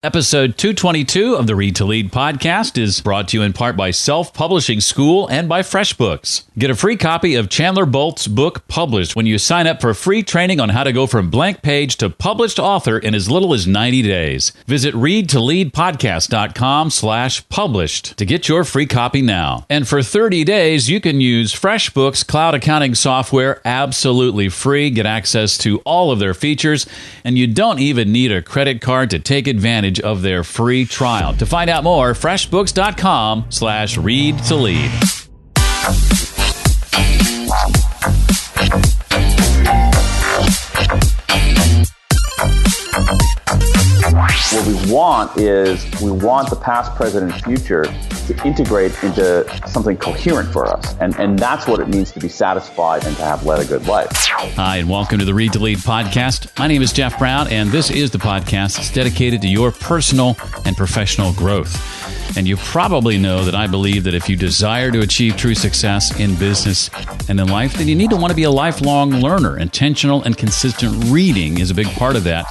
Episode 222 of the Read to Lead podcast is brought to you in part by Self Publishing School and by FreshBooks. Get a free copy of Chandler Bolt's book, Published, when you sign up for free training on how to go from blank page to published author in as little as 90 days. Visit readtoleadpodcast.com/published to get your free copy now. And for 30 days, you can use FreshBooks cloud accounting software absolutely free. Get access to all of their features, and you don't even need a credit card to take advantage of their free trial. To find out more, freshbooks.com/read to lead. What we want is the past, present, and future to integrate into something coherent for us. And that's what it means to be satisfied and to have led a good life. Hi, and welcome to the Read to Lead podcast. My name is Jeff Brown, and this is the podcast that's dedicated to your personal and professional growth. And you probably know that I believe that if you desire to achieve true success in business and in life, then you need to want to be a lifelong learner. Intentional and consistent reading is a big part of that.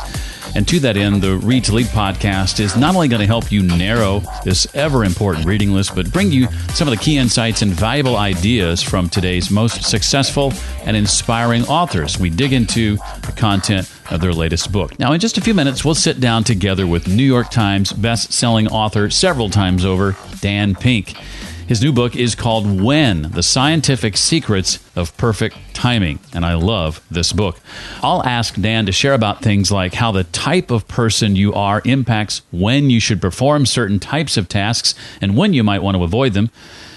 And to that end, the Read to Lead podcast is not only going to help you narrow this ever-important reading list, but bring you some of the key insights and valuable ideas from today's most successful and inspiring authors. We dig into the content of their latest book. Now, in just a few minutes, we'll sit down together with New York Times best-selling author several times over, Dan Pink. His new book is called When: The Scientific Secrets of Perfect Timing, and I love this book. I'll ask Dan to share about things like how the type of person you are impacts when you should perform certain types of tasks and when you might want to avoid them,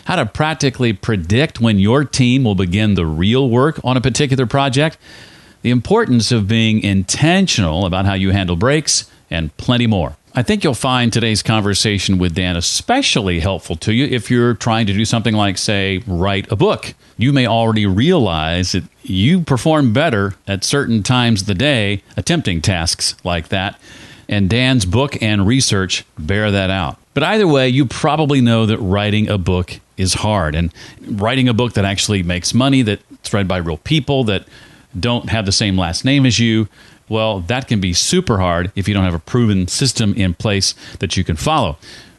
how to practically predict when your team will begin the real work on a particular project, the importance of being intentional about how you handle breaks, and plenty more. I think you'll find today's conversation with Dan especially helpful to you if you're trying to do something like, say, write a book. You may already realize that you perform better at certain times of the day attempting tasks like that, and Dan's book and research bear that out. But either way, you probably know that writing a book is hard, and writing a book that actually makes money, that's read by real people that don't have the same last name as you, well, that can be super hard if you don't have a proven system in place that you can follow.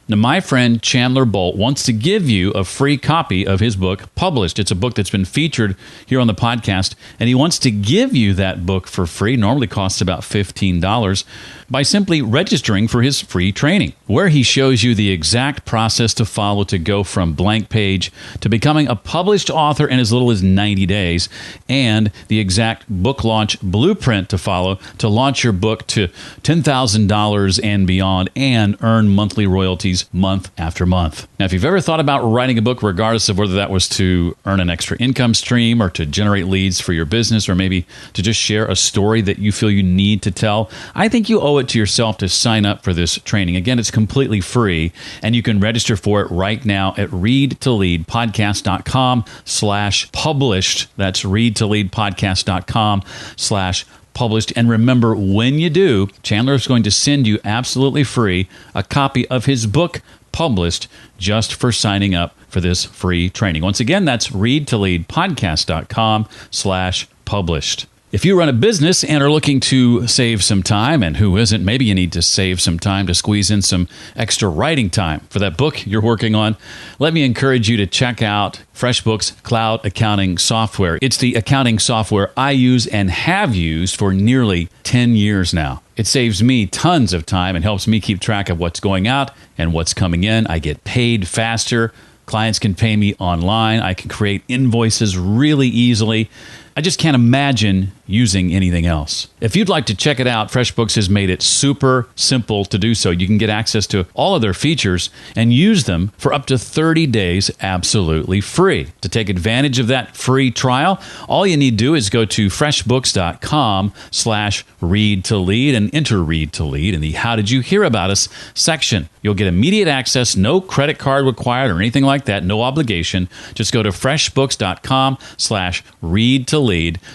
Now, my friend Chandler Bolt wants to give you a free copy of his book, Published. It's a book that's been featured here on the podcast, and he wants to give you that book for free. Normally costs about $15 by simply registering for his free training, where he shows you the exact process to follow to go from blank page to becoming a published author in as little as 90 days, and the exact book launch blueprint to follow to launch your book to $10,000 and beyond and earn monthly royalties month after month. Now, if you've ever thought about writing a book, regardless of whether that was to earn an extra income stream or to generate leads for your business or maybe to just share a story that you feel you need to tell, I think you owe it to yourself to sign up for this training. Again, it's completely free, and you can register for it right now at readtoleadpodcast.com/published. That's readtoleadpodcast.com/published. And remember, when you do, Chandler is going to send you absolutely free a copy of his book, Published, just for signing up for this free training. Once again, that's readtoleadpodcast.com/published. If you run a business and are looking to save some time, and who isn't, maybe you need to save some time to squeeze in some extra writing time for that book you're working on, let me encourage you to check out FreshBooks Cloud Accounting Software. It's the accounting software I use and have used for nearly 10 years now. It saves me tons of time and helps me keep track of what's going out and what's coming in. I get paid faster. Clients can pay me online. I can create invoices really easily. I just can't imagine using anything else. If you'd like to check it out, FreshBooks has made it super simple to do so. You can get access to all of their features and use them for up to 30 days absolutely free. To take advantage of that free trial, all you need to do is go to freshbooks.com/read-to-lead and enter Read to Lead in the How Did You Hear About Us section. You'll get immediate access, no credit card required or anything like that, no obligation. Just go to freshbooks.com/read-to-lead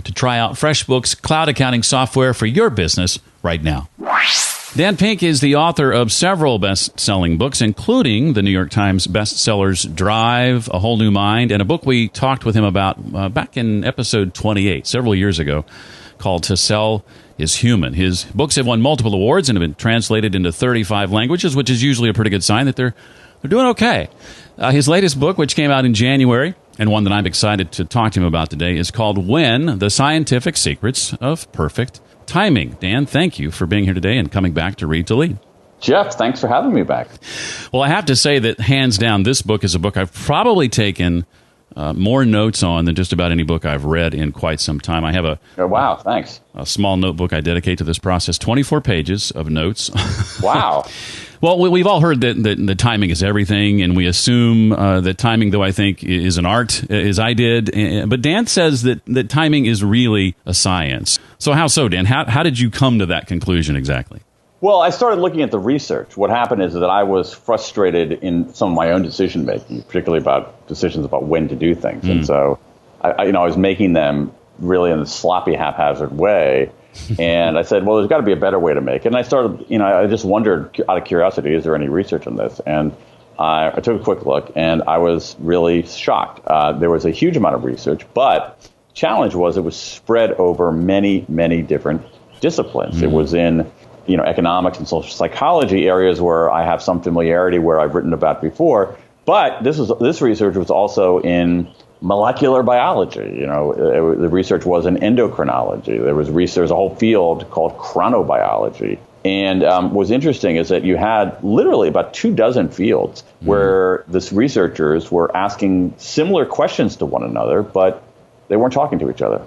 to try out FreshBooks cloud accounting software for your business right now. Dan Pink is the author of several best-selling books, including the New York Times bestsellers Drive, A Whole New Mind, and a book we talked with him about back in episode 28, several years ago, called To Sell is human. His books have won multiple awards and have been translated into 35 languages, which is usually a pretty good sign that they're doing okay. His latest book, which came out in January, and one that I'm excited to talk to him about today, is called When: The Scientific Secrets of Perfect Timing. Dan, thank you for being here today and coming back to Read to Lead. Jeff, thanks for having me back. Well, I have to say that hands down, this book is a book I've probably taken more notes on than just about any book I've read in quite some time. I have wow, thanks. A small notebook I dedicate to this process, 24 pages of notes. Wow. Well, we've all heard that the timing is everything, and we assume that timing, though I think, is an art, as I did. But Dan says that timing is really a science. So how so, Dan? How did you come to that conclusion exactly? Well, I started looking at the research. What happened is that I was frustrated in some of my own decision making, particularly about decisions about when to do things. And so I was making them really in a sloppy, haphazard way. And I said, well, there's got to be a better way to make it. And I started, I just wondered out of curiosity, is there any research on this? And I took a quick look, and I was really shocked. There was a huge amount of research, but the challenge was it was spread over many, many different disciplines. It was in economics and social psychology, areas where I have some familiarity, where I've written about before. But this research was also in molecular biology. The research was in endocrinology. There's a whole field called chronobiology. And what's interesting is that you had literally about 24 fields where these researchers were asking similar questions to one another, but they weren't talking to each other.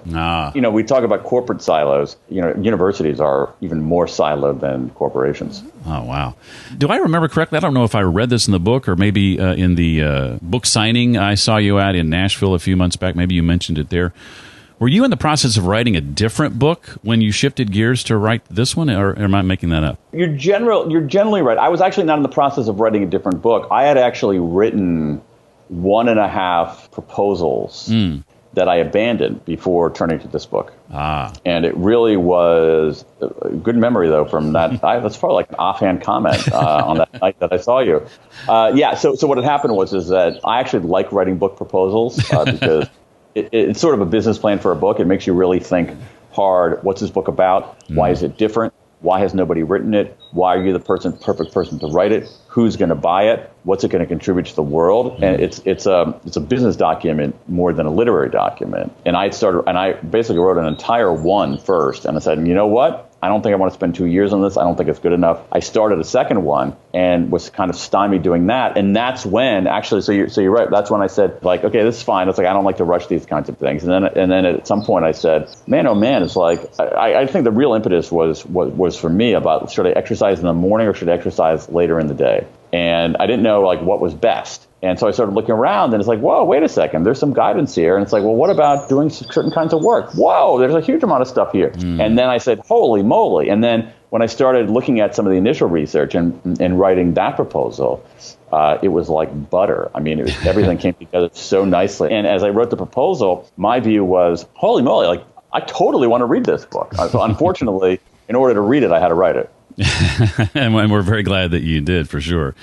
We talk about corporate silos. Universities are even more siloed than corporations. Oh, wow. Do I remember correctly? I don't know if I read this in the book or maybe in the book signing I saw you at in Nashville a few months back. Maybe you mentioned it there. Were you in the process of writing a different book when you shifted gears to write this one, or am I making that up? You're generally right. I was actually not in the process of writing a different book. I had actually written 1.5 proposals that I abandoned before turning to this book. And it really was a good memory, though, from that. That's probably like an offhand comment on that night that I saw you. So what had happened is that I actually like writing book proposals because it's sort of a business plan for a book. It makes you really think hard. What's this book about? Why is it different? Why has nobody written it? Why are you the perfect person to write it? Who's going to buy it? What's it going to contribute to the world? And it's a business document more than a literary document. And I basically wrote an entire one first, and I said, you know what? I don't think I want to spend 2 years on this. I don't think it's good enough. I started a second one and was kind of stymied doing that. And that's when actually, so you're right. That's when I said, like, okay, this is fine. It's like, I don't like to rush these kinds of things. And then at some point I said, man, oh man, it's like, I think the real impetus was for me about, should I exercise in the morning or should I exercise later in the day? And I didn't know like what was best. And so I started looking around, and it's like, whoa, wait a second, there's some guidance here. And it's like, well, what about doing certain kinds of work? Whoa, there's a huge amount of stuff here. And then I said, holy moly. And then when I started looking at some of the initial research and writing that proposal, it was like butter. I mean, everything came together so nicely. And as I wrote the proposal, my view was, holy moly, like, I totally want to read this book. So unfortunately, in order to read it, I had to write it. And we're very glad that you did, for sure.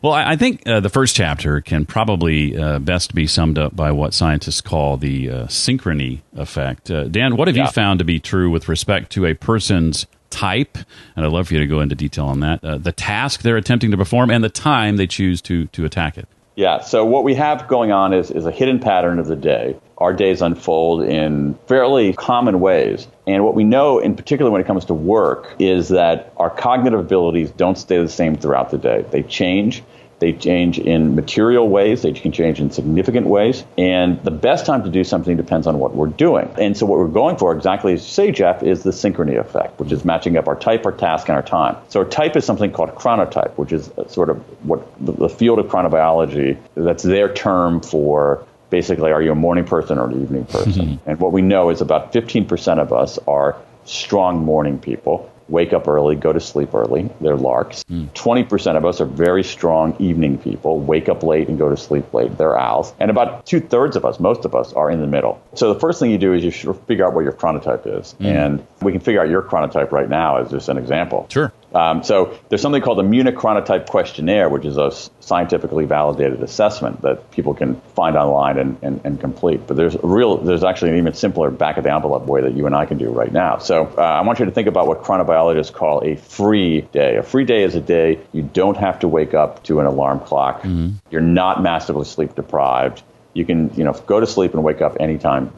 Well, I think the first chapter can probably best be summed up by what scientists call the synchrony effect. Dan, what have you found to be true with respect to a person's type? And I'd love for you to go into detail on that. The task they're attempting to perform and the time they choose to attack it. Yeah, so what we have going on is a hidden pattern of the day. Our days unfold in fairly common ways. And what we know, in particular when it comes to work, is that our cognitive abilities don't stay the same throughout the day. They change. They change in material ways. They can change in significant ways. And the best time to do something depends on what we're doing. And so what we're going for, exactly as you say, Jeff, is the synchrony effect, which is matching up our type, our task, and our time. So our type is something called chronotype, which is sort of what the field of chronobiology, that's their term for basically, are you a morning person or an evening person? And what we know is about 15% of us are strong morning people. Wake up early, go to sleep early. They're larks. 20% of us are very strong evening people. Wake up late and go to sleep late. They're owls. And about 2/3 of us, most of us, are in the middle. So the first thing you do is you should figure out what your chronotype is. And we can figure out your chronotype right now as just an example. Sure. So there's something called the Munich Chronotype Questionnaire, which is a scientifically validated assessment that people can find online and complete. But there's actually an even simpler back of the envelope way that you and I can do right now. So I want you to think about what chronobiologists call a free day. A free day is a day you don't have to wake up to an alarm clock. Mm-hmm. You're not massively sleep deprived. You can, go to sleep and wake up anytime,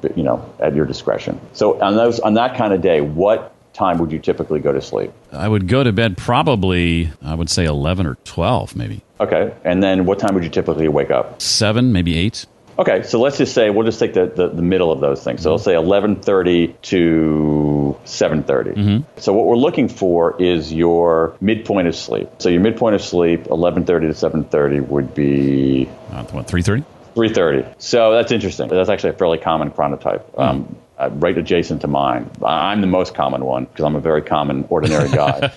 at your discretion. So on that kind of day, what time would you typically go to sleep? I would go to bed probably, I would say 11 or 12 maybe. Okay. And then what time would you typically wake up? 7, maybe 8. Okay. So let's just say, we'll just take the middle of those things. So let's say 11:30 to 7:30. Mm-hmm. So what we're looking for is your midpoint of sleep. So your midpoint of sleep, 11:30 to 7:30 would be... 3:30? 3:30. So that's interesting. That's actually a fairly common chronotype. Right adjacent to mine. I'm the most common one because I'm a very common, ordinary guy.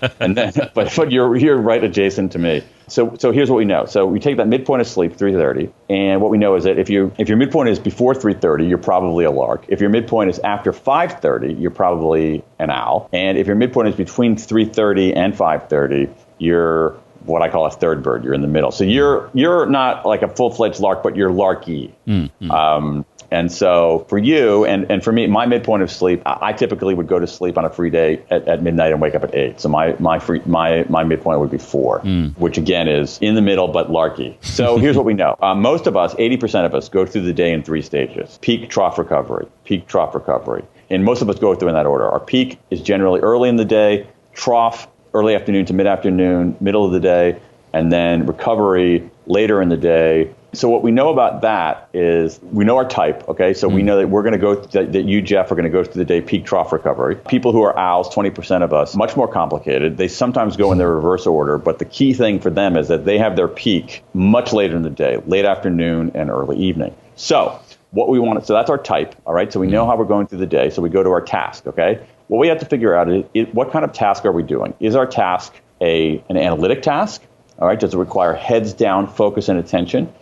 But you're right adjacent to me. So here's what we know. So we take that midpoint of sleep, 3:30, and what we know is that if your midpoint is before 3:30, you're probably a lark. If your midpoint is after 5:30, you're probably an owl. And if your midpoint is between 3:30 and 5:30, you're what I call a third bird. You're in the middle. So you're not like a full-fledged lark, but you're larky. Mm-hmm. And so for you and for me, my midpoint of sleep, I typically would go to sleep on a free day at midnight and wake up at 8. So my midpoint would be 4, which again is in the middle but larky. So here's what we know. Most of us, 80% of us, go through the day in 3 stages: peak, trough, recovery. Peak, trough, recovery. And most of us go through in that order. Our peak is generally early in the day, trough early afternoon to mid-afternoon, middle of the day, and then recovery later in the day. So what we know about that is we know our type, okay? So we know that we're going to that you, Jeff, are going to go through the day peak, trough, recovery. People who are owls, 20% of us, much more complicated. They sometimes go in their reverse order, but the key thing for them is that they have their peak much later in the day, late afternoon and early evening. So what we want, so that's our type, all right? So we know how we're going through the day, so we go to our task, okay? What we have to figure out is what kind of task are we doing? Is our task an analytic task? All right, does it require heads down focus and attention?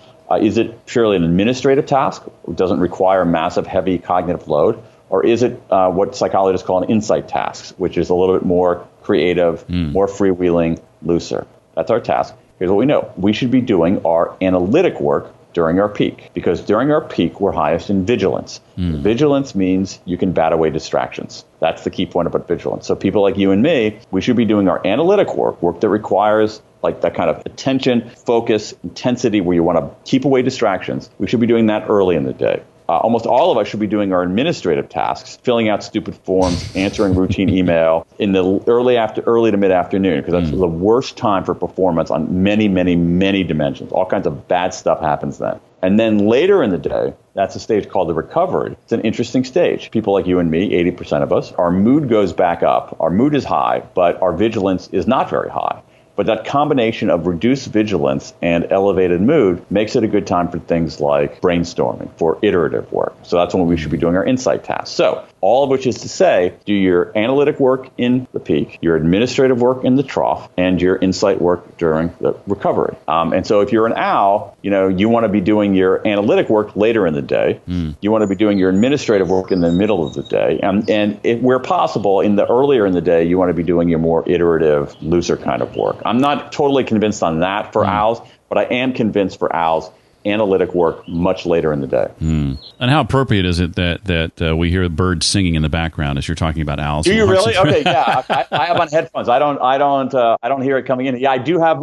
Is it purely an administrative task? It doesn't require massive, heavy cognitive load? Or is it what psychologists call an insight task, which is a little bit more creative, more freewheeling, looser? That's our task. Here's what we know. We should be doing our analytic work during our peak, because during our peak, we're highest in vigilance. Vigilance means you can bat away distractions. That's the key point about vigilance. So people like you and me, we should be doing our analytic work that requires like that kind of attention, focus, intensity, where you want to keep away distractions. We should be doing that early in the day. Almost all of us should be doing our administrative tasks, filling out stupid forms, answering routine email in the early to mid-afternoon, because that's the worst time for performance on many, many, many dimensions. All kinds of bad stuff happens then. And then later in the day, that's a stage called the recovery. It's an interesting stage. People like you and me, 80% of us, our mood goes back up. Our mood is high, but our vigilance is not very high. But that combination of reduced vigilance and elevated mood makes it a good time for things like brainstorming, for iterative work. So that's when we should be doing our insight tasks. So all of which is to say, do your analytic work in the peak, your administrative work in the trough, and your insight work during the recovery. And so if you're an owl, you want to be doing your analytic work later in the day. You want to be doing your administrative work in the middle of the day. And if, where possible, earlier in the day, you want to be doing your more iterative, looser kind of work. I'm not totally convinced on that for owls, but I am convinced for owls, analytic work much later in the day. And how appropriate is it that we hear birds singing in the background as you're talking about owls? Do you really? Okay, yeah. I have on headphones. I don't hear it coming in. Yeah, I do have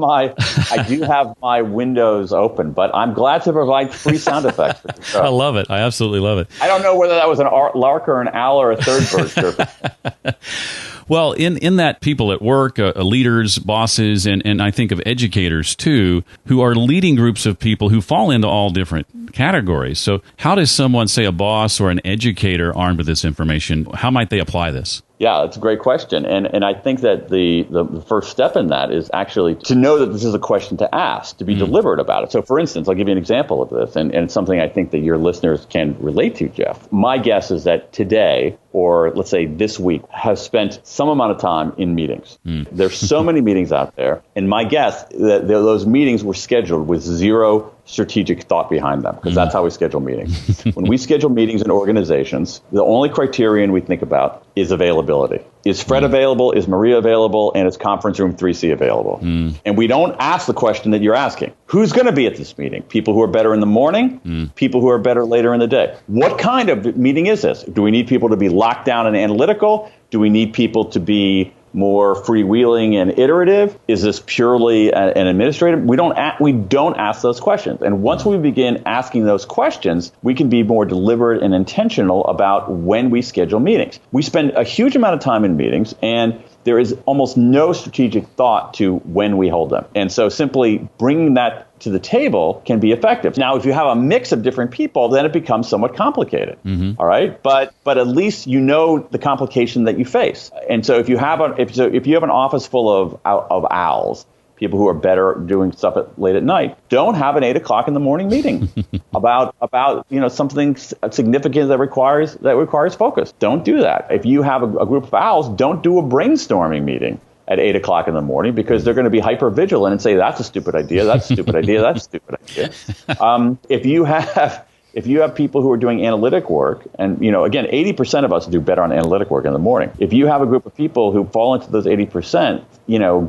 my windows open, but I'm glad to provide free sound effects for the show. I love it. I absolutely love it. I don't know whether that was an lark or an owl or a third bird chirping. Well, in that people at work, leaders, bosses, and I think of educators too, who are leading groups of people who fall into all different categories. So how does someone, say a boss or an educator armed with this information, how might they apply this? Yeah, that's a great question. And I think that the first step in that is actually to know that this is a question to ask, to be deliberate about it. So for instance, I'll give you an example of this, and it's something I think that your listeners can relate to, Jeff. My guess is that today, or let's say this week, have spent some amount of time in meetings. There's so many meetings out there. And my guess that those meetings were scheduled with zero strategic thought behind them, because that's how we schedule meetings. When we schedule meetings in organizations, the only criterion we think about is availability. Is Fred available? Is Maria available? And is conference room 3C available? And we don't ask the question that you're asking. Who's going to be at this meeting? People who are better in the morning? People who are better later in the day? What kind of meeting is this? Do we need people to be locked down and analytical? Do we need people to be more freewheeling and iterative? Is this purely an administrative? We don't ask those questions. And once we begin asking those questions, we can be more deliberate and intentional about when we schedule meetings. We spend a huge amount of time in meetings, and there is almost no strategic thought to when we hold them. And so simply bringing that to the table can be effective. Now, if you have a mix of different people, then it becomes somewhat complicated. All right. But at least you know the complication that you face. And so if you have an office full of owls, people who are better doing stuff late at night, don't have an 8 o'clock in the morning meeting about something significant that requires focus. Don't do that. If you have a group of owls, don't do a brainstorming meeting at 8 o'clock in the morning, because they're going to be hyper vigilant and say, that's a stupid idea, that's a stupid idea, that's a stupid idea. If you have people who are doing analytic work, and again, 80% of us do better on analytic work in the morning. If you have a group of people who fall into those 80%,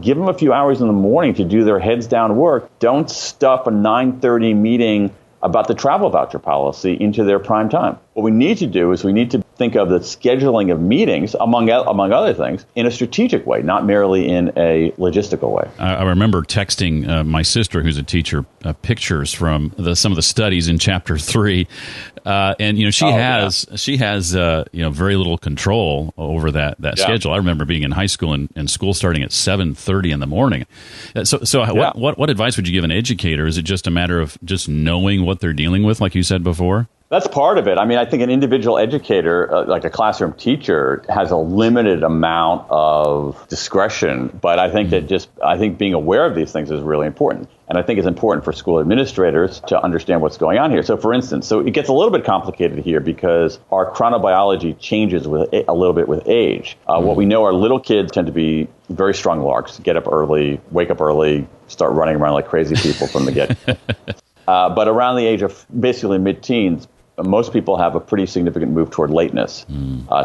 give them a few hours in the morning to do their heads down work. Don't stuff a 9:30 meeting about the travel voucher policy into their prime time. What we need to do is we need to think of the scheduling of meetings, among other things, in a strategic way, not merely in a logistical way. I remember texting my sister, who's a teacher, pictures from some of the studies in Chapter 3, and she has very little control over that schedule. I remember being in high school and school starting at 7:30 in the morning. What advice would you give an educator? Is it just a matter of just knowing what they're dealing with, like you said before? That's part of it. I mean, I think an individual educator, like a classroom teacher, has a limited amount of discretion. But I think I think being aware of these things is really important. And I think it's important for school administrators to understand what's going on here. So, for instance, it gets a little bit complicated here because our chronobiology changes a little bit with age. What we know are little kids tend to be very strong larks, get up early, wake up early, start running around like crazy people from the get-go. But around the age of basically mid-teens, most people have a pretty significant move toward lateness,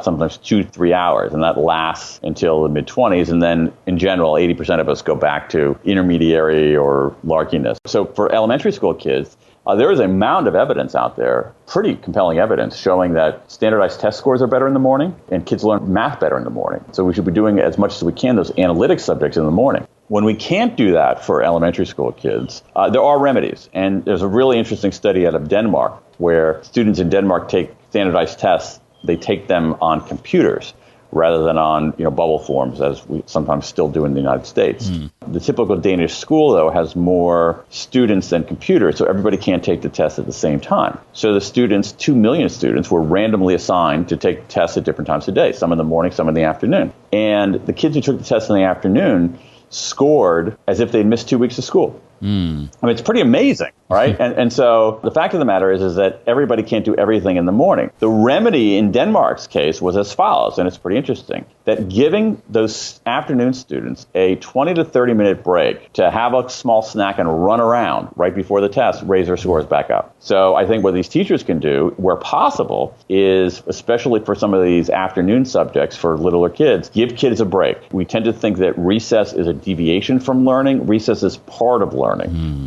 sometimes 2-3 hours, and that lasts until the mid-20s. And then, in general, 80% of us go back to intermediary or larkiness. So for elementary school kids, there is a mound of evidence out there, pretty compelling evidence, showing that standardized test scores are better in the morning and kids learn math better in the morning. So we should be doing as much as we can those analytic subjects in the morning. When we can't do that for elementary school kids, there are remedies. And there's a really interesting study out of Denmark where students in Denmark take standardized tests. They take them on computers rather than on bubble forms, as we sometimes still do in the United States. The typical Danish school, though, has more students than computers, so everybody can't take the test at the same time. So the students, 2 million students, were randomly assigned to take tests at different times of day, some in the morning, some in the afternoon. And the kids who took the test in the afternoon scored as if they'd missed 2 weeks of school. I mean, it's pretty amazing, right? And so the fact of the matter is that everybody can't do everything in the morning. The remedy in Denmark's case was as follows, and it's pretty interesting, that giving those afternoon students a 20 to 30 minute break to have a small snack and run around right before the test raise their scores back up. So I think what these teachers can do, where possible, is, especially for some of these afternoon subjects for littler kids, give kids a break. We tend to think that recess is a deviation from learning. Recess is part of learning.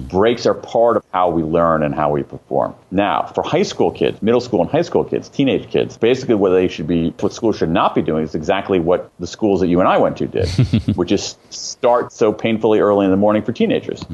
Breaks are part of how we learn and how we perform. Now, for high school kids, middle school and high school kids, teenage kids, basically what schools should not be doing is exactly what the schools that you and I went to did, which is start so painfully early in the morning for teenagers.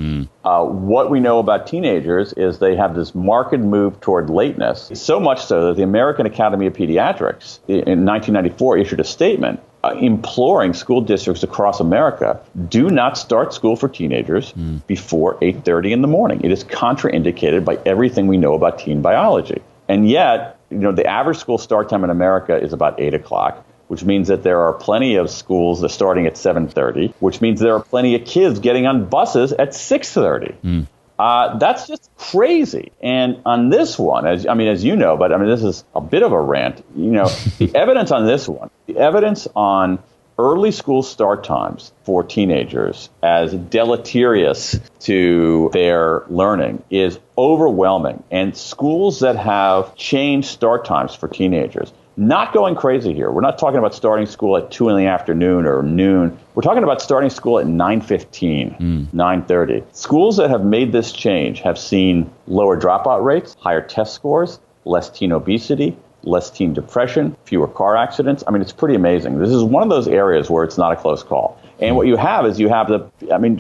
What we know about teenagers is they have this marked move toward lateness, so much so that the American Academy of Pediatrics in 1994 issued a statement imploring school districts across America, do not start school for teenagers before 8:30 in the morning. It is contraindicated by everything we know about teen biology. And yet, the average school start time in America is about 8 o'clock, which means that there are plenty of schools that are starting at 7:30, which means there are plenty of kids getting on buses at 6:30. That's just crazy. And on this one, as you know, but this is a bit of a rant. The evidence on this one, the evidence on early school start times for teenagers as deleterious to their learning is overwhelming. And schools that have changed start times for teenagers, not going crazy here. We're not talking about starting school at 2 in the afternoon or noon. We're talking about starting school at 9:15, 9:30. Schools that have made this change have seen lower dropout rates, higher test scores, less teen obesity, less teen depression, fewer car accidents. It's pretty amazing. This is one of those areas where it's not a close call. And what you have is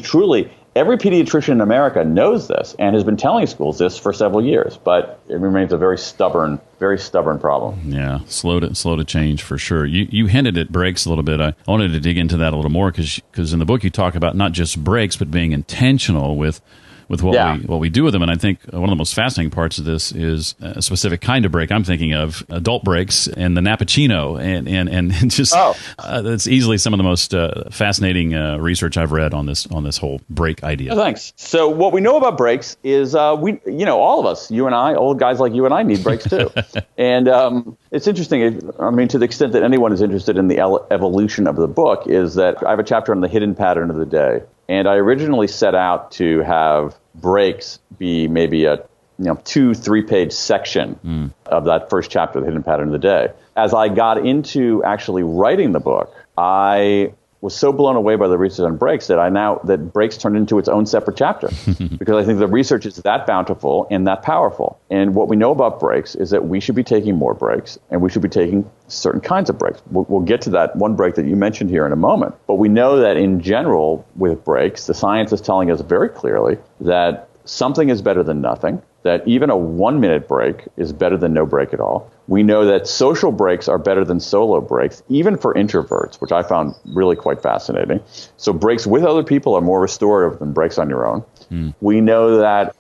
truly, every pediatrician in America knows this and has been telling schools this for several years, but it remains a very stubborn problem. Yeah, slow to change for sure. You hinted at breaks a little bit. I wanted to dig into that a little more because in the book you talk about not just breaks, but being intentional with what we do with them. And I think one of the most fascinating parts of this is a specific kind of break. I'm thinking of adult breaks and the Nappuccino, and just it's easily some of the most fascinating research I've read on this whole break idea. Oh, thanks. So what we know about breaks is all of us, you and I, old guys like you and I, need breaks too. And it's interesting. To the extent that anyone is interested in the evolution of the book, is that I have a chapter on the hidden pattern of the day. And I originally set out to have breaks be maybe a 2-3 page section of that first chapter, the hidden pattern of the day. As I got into actually writing the book, I was so blown away by the research on breaks that breaks turned into its own separate chapter because I think the research is that bountiful and that powerful. And what we know about breaks is that we should be taking more breaks and we should be taking certain kinds of breaks. We'll get to that one break that you mentioned here in a moment. But we know that in general with breaks, the science is telling us very clearly that something is better than nothing, that even a 1-minute break is better than no break at all. We know that social breaks are better than solo breaks, even for introverts, which I found really quite fascinating. So breaks with other people are more restorative than breaks on your own. We know that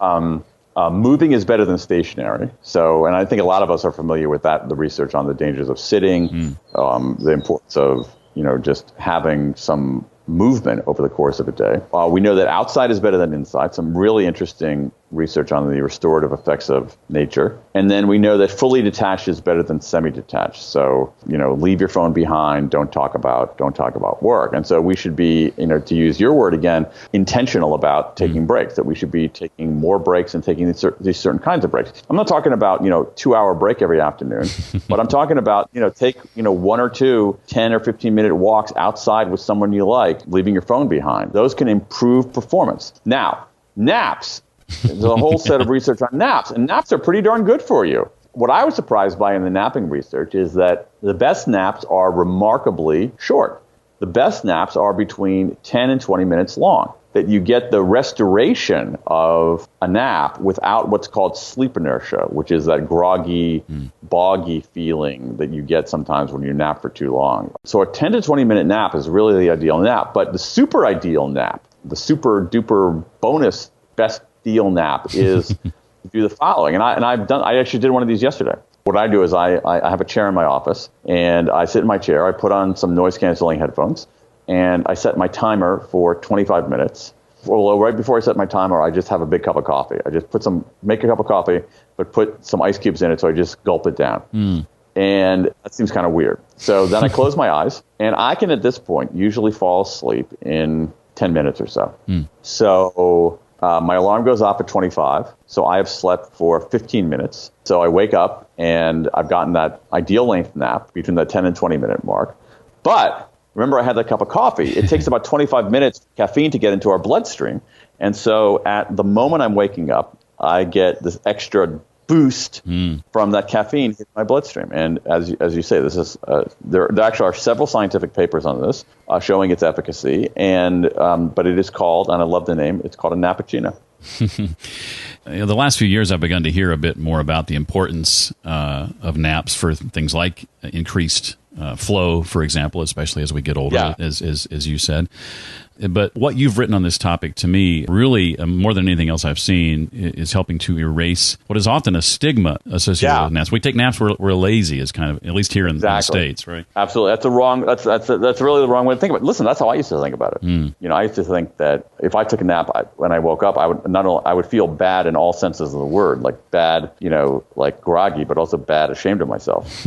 moving is better than stationary. So, and I think a lot of us are familiar with that, the research on the dangers of sitting, the importance of, just having some movement over the course of a day. We know that outside is better than inside. Some really interesting research on the restorative effects of nature. And then we know that fully detached is better than semi-detached. So, leave your phone behind, don't talk about work. And so we should be, to use your word again, intentional about taking breaks, that we should be taking more breaks and taking these certain kinds of breaks. I'm not talking about, 2-hour break every afternoon, but I'm talking about, take, 1 or 2 10 or 15 minute walks outside with someone you like, leaving your phone behind. Those can improve performance. Now, naps. There's a whole set of research on naps, and naps are pretty darn good for you. What I was surprised by in the napping research is that the best naps are remarkably short. The best naps are between 10 and 20 minutes long, that you get the restoration of a nap without what's called sleep inertia, which is that groggy, boggy feeling that you get sometimes when you nap for too long. So a 10 to 20 minute nap is really the ideal nap, but the super ideal nap, the super duper bonus best deal nap is do the following. And I actually did one of these yesterday. What I do is I have a chair in my office and I sit in my chair. I put on some noise canceling headphones and I set my timer for 25 minutes. Well, right before I set my timer, I just have a big cup of coffee. I just make a cup of coffee, but put some ice cubes in it. So I just gulp it down. And that seems kind of weird. So then I close my eyes and I can at this point usually fall asleep in 10 minutes or so. So my alarm goes off at 25, so I have slept for 15 minutes. So I wake up, and I've gotten that ideal length nap between the 10 and 20-minute mark. But remember, I had that cup of coffee. It takes about 25 minutes for caffeine to get into our bloodstream. And so at the moment I'm waking up, I get this extra boost from that caffeine in my bloodstream. And as you say, this is there actually are several scientific papers on this showing its efficacy. And but it is called, and I love the name, it's called a Nappuccino. The last few years, I've begun to hear a bit more about the importance of naps for things like increased flow, for example, especially as we get older, as you said. But what you've written on this topic, to me, really, more than anything else I've seen, is helping to erase what is often a stigma associated with naps. We take naps, we're lazy, is kind of, at least here in the States, right? Absolutely. That's really the wrong way to think about it. Listen, that's how I used to think about it. I used to think that if I took a nap, when I woke up, I would feel bad in all senses of the word, like bad, like groggy, but also bad, ashamed of myself.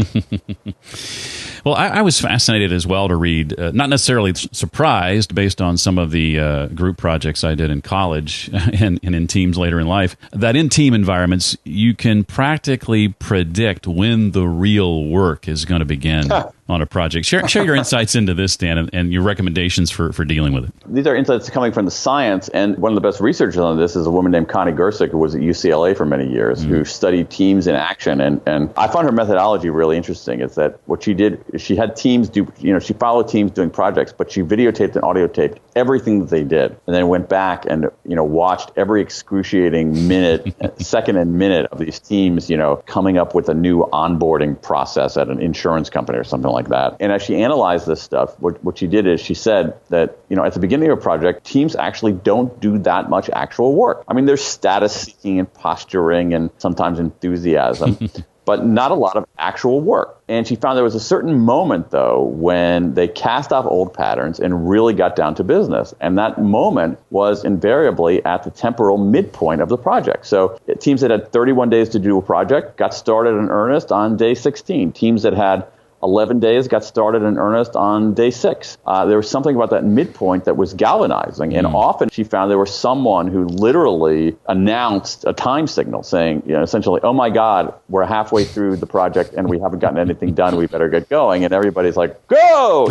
Well, I was fascinated as well to read, not necessarily surprised based on some of the group projects I did in college and in teams later in life, that in team environments, you can practically predict when the real work is going to begin on a project. Share your insights into this, Dan, and your recommendations for dealing with it. These are insights coming from the science, and one of the best researchers on this is a woman named Connie Gersick, who was at UCLA for many years, who studied teams in action. And I found her methodology really interesting. Is that what she did is she had teams do, she followed teams doing projects, but she videotaped and audio taped everything that they did, and then went back and watched every excruciating minute, second and minute of these teams, coming up with a new onboarding process at an insurance company or something like that. And as she analyzed this stuff, what she did is she said that, at the beginning of a project, teams actually don't do that much actual work. I mean, there's status seeking and posturing and sometimes enthusiasm, but not a lot of actual work. And she found there was a certain moment, though, when they cast off old patterns and really got down to business. And that moment was invariably at the temporal midpoint of the project. So teams that had 31 days to do a project got started in earnest on day 16. Teams that had 11 days got started in earnest on day 6. There was something about that midpoint that was galvanizing. And often she found there was someone who literally announced a time signal saying, essentially, oh my God, we're halfway through the project and we haven't gotten anything done. We better get going. And everybody's like, go,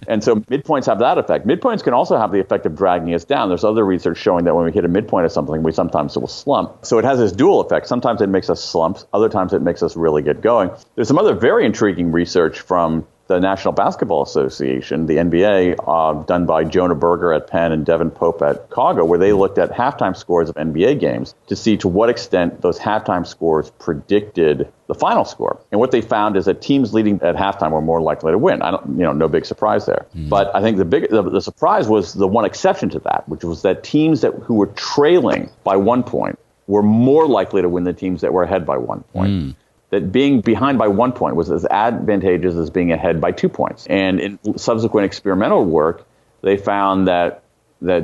And so midpoints have that effect. Midpoints can also have the effect of dragging us down. There's other research showing that when we hit a midpoint of something, we sometimes will slump. So it has this dual effect. Sometimes it makes us slump. Other times it makes us really get going. There's some other very intriguing research from the National Basketball Association, the NBA, done by Jonah Berger at Penn and Devin Pope at Chicago, where they looked at halftime scores of NBA games to see to what extent those halftime scores predicted the final score. And what they found is that teams leading at halftime were more likely to win. No big surprise there. But I think the surprise was the one exception to that, which was that teams who were trailing by 1 point were more likely to win than teams that were ahead by 1 point. That being behind by 1 point was as advantageous as being ahead by 2 points. And in subsequent experimental work, they found that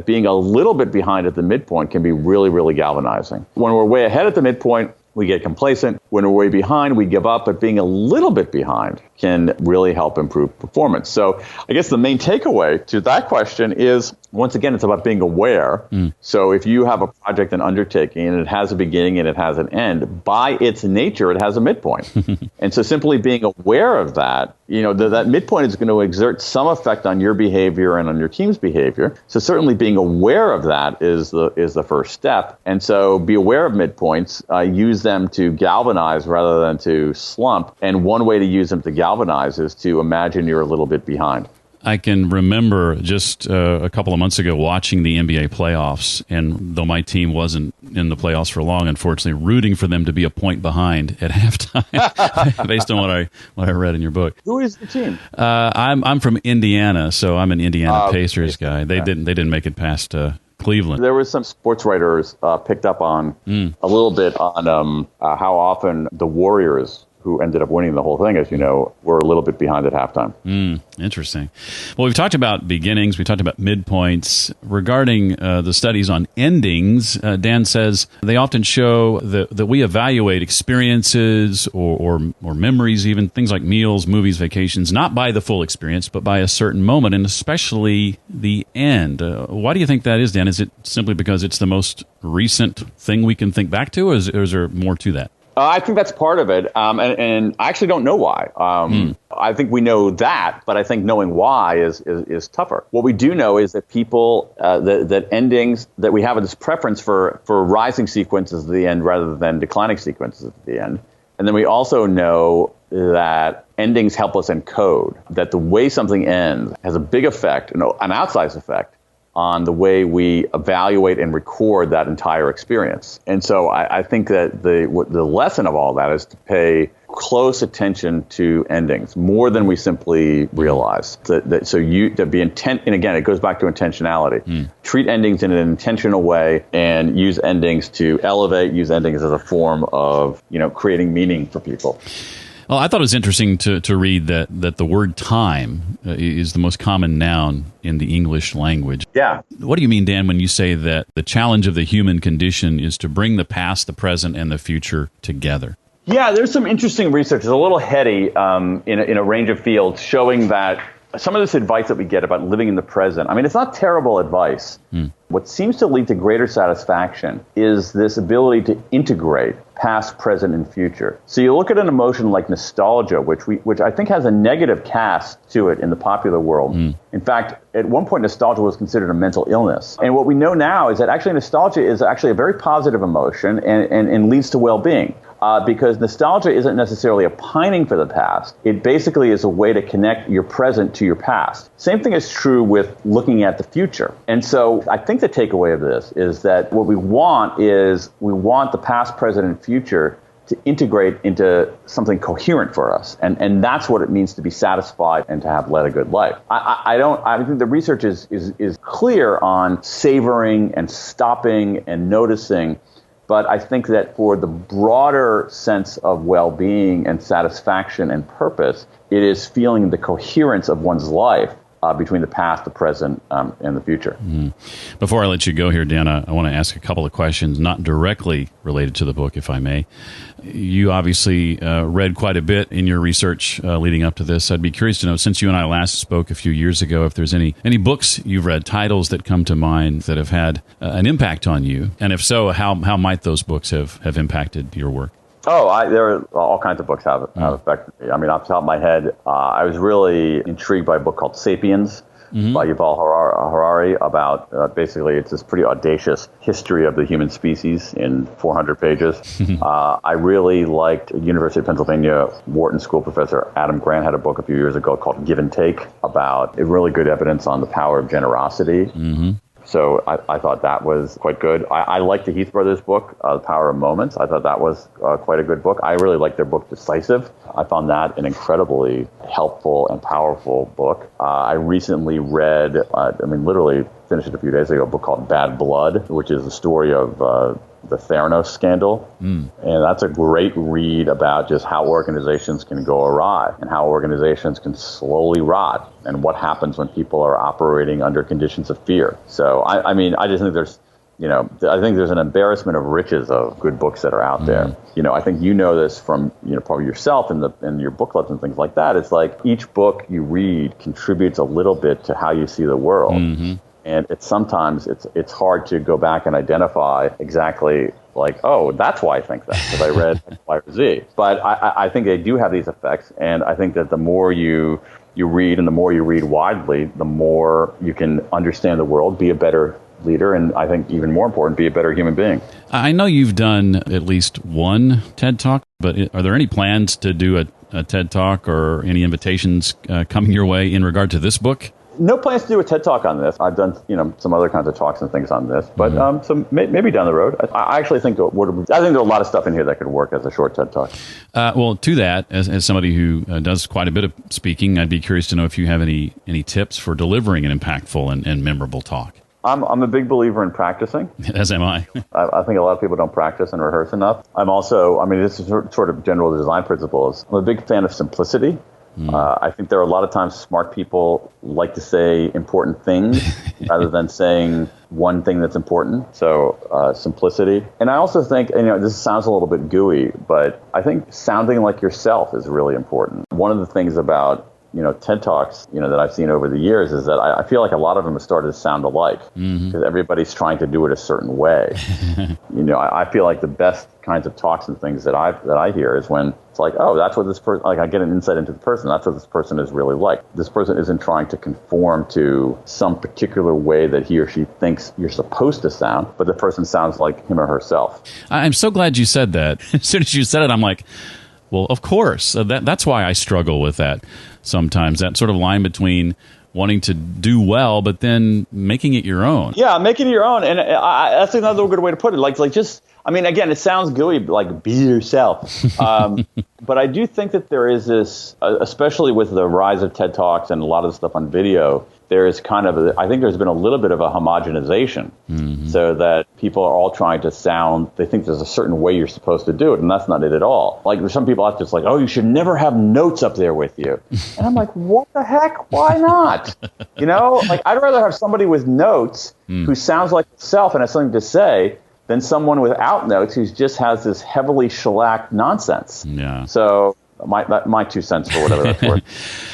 being a little bit behind at the midpoint can be really, really galvanizing. When we're way ahead at the midpoint, we get complacent. When we're way behind, we give up. But being a little bit behind can really help improve performance. So I guess the main takeaway to that question is, once again, it's about being aware. So if you have a project and undertaking and it has a beginning and it has an end, by its nature, it has a midpoint. And so simply being aware of that, that midpoint is going to exert some effect on your behavior and on your team's behavior. So certainly being aware of that is the first step. And so be aware of midpoints, use them to galvanize rather than to slump. And one way to use them to galvanize is to imagine you're a little bit behind. I can remember just a couple of months ago watching the NBA playoffs, and though my team wasn't in the playoffs for long, unfortunately, rooting for them to be a point behind at halftime, based on what I read in your book. Who is the team? I'm from Indiana, so I'm an Indiana Pacers guy. They didn't make it past Cleveland. There was some sports writers picked up on a little bit on how often the Warriors, who ended up winning the whole thing, as you know, were a little bit behind at halftime. Interesting. Well, we've talked about beginnings. We talked about midpoints. Regarding the studies on endings, Dan says they often show that we evaluate experiences or memories, even things like meals, movies, vacations, not by the full experience, but by a certain moment, and especially the end. Why do you think that is, Dan? Is it simply because it's the most recent thing we can think back to, or is there more to that? I think that's part of it, and I actually don't know why. I think we know that, but I think knowing why is tougher. What we do know is that people, that endings, that we have this preference for rising sequences at the end rather than declining sequences at the end. And then we also know that endings help us encode, that the way something ends has a big effect, an outsized effect, on the way we evaluate and record that entire experience. And so I think that the lesson of all that is to pay close attention to endings more than we simply realize. To be intent, and again, it goes back to intentionality. Treat endings in an intentional way and use endings to elevate, use endings as a form of, creating meaning for people. Well, I thought it was interesting to read that the word time is the most common noun in the English language. Yeah. What do you mean, Dan, when you say that the challenge of the human condition is to bring the past, the present, and the future together? Yeah, there's some interesting research. It's a little heady in a range of fields showing that some of this advice that we get about living in the present, it's not terrible advice. What seems to lead to greater satisfaction is this ability to integrate past, present, and future. So you look at an emotion like nostalgia, which I think has a negative cast to it in the popular world. In fact, at one point, nostalgia was considered a mental illness. And what we know now is that actually nostalgia is actually a very positive emotion and leads to well-being. Because nostalgia isn't necessarily a pining for the past. It basically is a way to connect your present to your past. Same thing is true with looking at the future. And so I think the takeaway of this is that what we want the past, present, and future to integrate into something coherent for us. And that's what it means to be satisfied and to have led a good life. I think the research is clear on savoring and stopping and noticing. But I think that for the broader sense of well-being and satisfaction and purpose, it is feeling the coherence of one's life between the past, the present, and the future. Before I let you go here, Dan, I want to ask a couple of questions, not directly related to the book, if I may. You obviously read quite a bit in your research leading up to this. I'd be curious to know, since you and I last spoke a few years ago, if there's any books you've read, titles that come to mind that have had an impact on you, and if so, how might those books have impacted your work? There are all kinds of books have affected me. Off the top of my head, I was really intrigued by a book called Sapiens by Yuval Harari about basically it's this pretty audacious history of the human species in 400 pages. I really liked University of Pennsylvania Wharton School professor Adam Grant had a book a few years ago called Give and Take about really good evidence on the power of generosity. So I thought that was quite good. I liked the Heath Brothers book, The Power of Moments. I thought that was quite a good book. I really liked their book, Decisive. I found that an incredibly helpful and powerful book. I recently read, literally finished it a few days ago, a book called Bad Blood, which is the story of the Theranos scandal. And that's a great read about just how organizations can go awry and how organizations can slowly rot and what happens when people are operating under conditions of fear. So, I just think there's, I think there's an embarrassment of riches of good books that are out there. I think this from, probably yourself in your book clubs and things like that. It's like each book you read contributes a little bit to how you see the world. And sometimes it's hard to go back and identify exactly like, oh, that's why I think that, because I read X, Y, or Z. But I think they do have these effects, and I think that the more you read and the more you read widely, the more you can understand the world, be a better leader, and I think even more important, be a better human being. I know you've done at least one TED Talk, but are there any plans to do a TED Talk or any invitations coming your way in regard to this book? No plans to do a TED Talk on this. I've done, some other kinds of talks and things on this, but so maybe down the road. I actually think there's a lot of stuff in here that could work as a short TED Talk. Well, to that, as somebody who does quite a bit of speaking, I'd be curious to know if you have any tips for delivering an impactful and memorable talk. I'm a big believer in practicing. As am I. I think a lot of people don't practice and rehearse enough. I'm also, this is sort of general design principles. I'm a big fan of simplicity. I think there are a lot of times smart people like to say important things rather than saying one thing that's important. So simplicity. And I also think, this sounds a little bit gooey, but I think sounding like yourself is really important. One of the things about TED Talks, that I've seen over the years is that I feel like a lot of them have started to sound alike because everybody's trying to do it a certain way. I feel like the best kinds of talks and things that I hear is when it's like, oh, that's what this person, like I get an insight into the person. That's what this person is really like. This person isn't trying to conform to some particular way that he or she thinks you're supposed to sound, but the person sounds like him or herself. I'm so glad you said that. As soon as you said it, I'm like, well, of course. That's why I struggle with that sometimes, that sort of line between wanting to do well, but then making it your own. Yeah, making it your own. And that's another good way to put it. Like just, I mean, again, it sounds gooey, like be yourself. But I do think that there is this, especially with the rise of TED Talks and a lot of the stuff on video, there is kind of, I think there's been a little bit of a homogenization, so that people are all trying to sound, they think there's a certain way you're supposed to do it, and that's not it at all. Like there's some people out there that's like, oh, you should never have notes up there with you. And I'm like, what the heck? Why not? You know, like I'd rather have somebody with notes who sounds like himself and has something to say than someone without notes who just has this heavily shellacked nonsense. Yeah. So my 2 cents for whatever that's worth.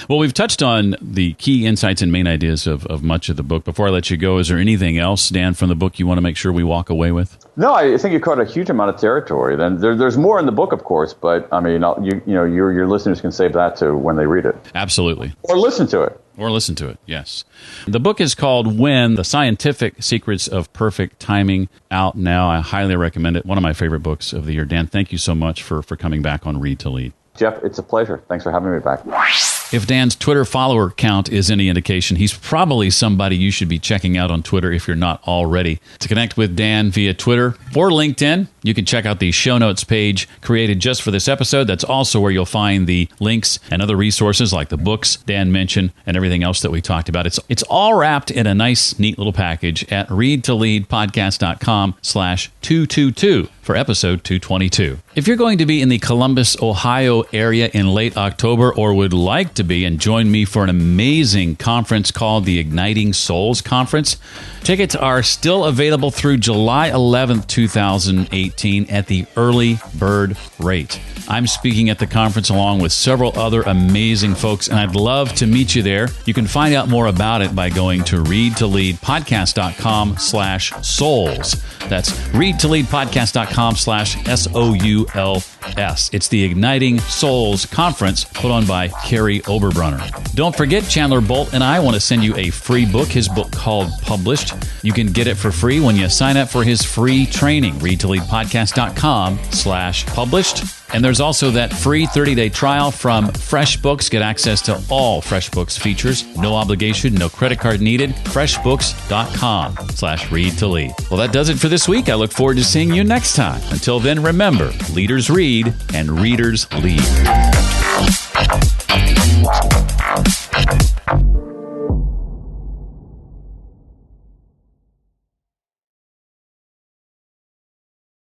Well, we've touched on the key insights and main ideas of much of the book. Before I let you go, is there anything else, Dan, from the book you want to make sure we walk away with? No, I think you covered a huge amount of territory. Then there's more in the book, of course, but I mean, your listeners can save that to when they read it. Absolutely. Or listen to it. Or listen to it, yes. The book is called When, The Scientific Secrets of Perfect Timing, out now. I highly recommend it. One of my favorite books of the year. Dan, thank you so much for coming back on Read to Lead. Jeff, it's a pleasure. Thanks for having me back. If Dan's Twitter follower count is any indication, he's probably somebody you should be checking out on Twitter if you're not already. To connect with Dan via Twitter or LinkedIn, you can check out the show notes page created just for this episode. That's also where you'll find the links and other resources like the books Dan mentioned and everything else that we talked about. It's all wrapped in a nice, neat little package at readtoleadpodcast.com/222 for episode 222. If you're going to be in the Columbus, Ohio area in late October or would like to be and join me for an amazing conference called the Igniting Souls Conference, tickets are still available through July 11th, 2018 at the early bird rate. I'm speaking at the conference along with several other amazing folks, and I'd love to meet you there. You can find out more about it by going to readtoleadpodcast.com/souls. That's readtoleadpodcast.com/SOULS. It's the Igniting Souls Conference put on by Carrie Oberbrunner. Don't forget, Chandler Bolt and I want to send you a free book, his book called Published. You can get it for free when you sign up for his free training, readtoleadpodcast.com/published. And there's also that free 30-day trial from FreshBooks. Get access to all FreshBooks features. No obligation, no credit card needed. FreshBooks.com/readtolead. Well, that does it for this week. I look forward to seeing you next time. Until then, remember, leaders read and readers lead.